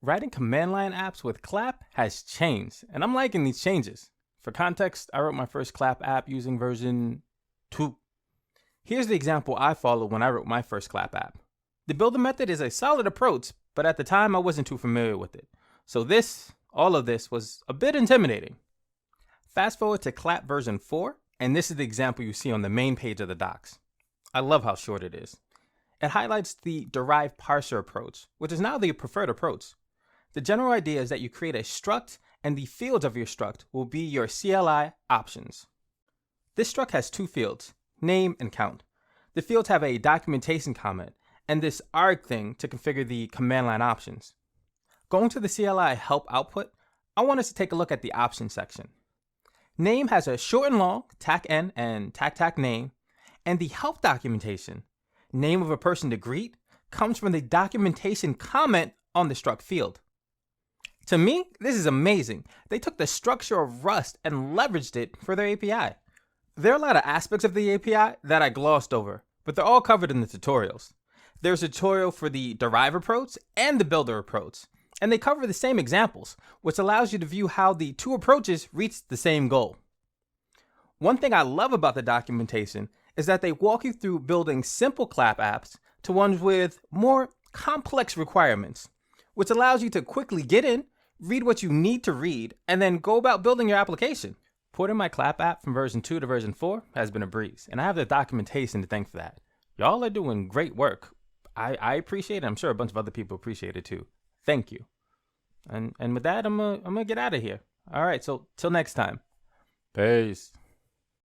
Writing command line apps with Clap has changed, and I'm liking these changes. For context, I wrote my first Clap app using version 2. Here's the example I followed when I wrote my first Clap app. The builder method is a solid approach, but at the time I wasn't too familiar with it. So all of this was a bit intimidating. Fast forward to Clap version 4, and this is the example you see on the main page of the docs. I love how short it is. It highlights the derived parser approach, which is now the preferred approach. The general idea is that you create a struct, and the fields of your struct will be your CLI options. This struct has two fields, name and count. The fields have a documentation comment, and this arg thing to configure the command line options. Going to the CLI help output, I want us to take a look at the options section. Name has a short and long, tac-n and tac-tac name, and the help documentation, name of a person to greet, comes from the documentation comment on the struct field. To me, this is amazing. They took the structure of Rust and leveraged it for their API. There are a lot of aspects of the API that I glossed over, but they're all covered in the tutorials. There's a tutorial for the derive approach and the builder approach, and they cover the same examples, which allows you to view how the two approaches reach the same goal. One thing I love about the documentation is that they walk you through building simple Clap apps to ones with more complex requirements, which allows you to quickly get in, read what you need to read, and then go about building your application. Porting my Clap app from version 2 to version 4 has been a breeze, and I have the documentation to thank for that. Y'all are doing great work. I appreciate it. I'm sure a bunch of other people appreciate it too. Thank you. And with that, I'm gonna get out of here. All right, so till next time. Peace.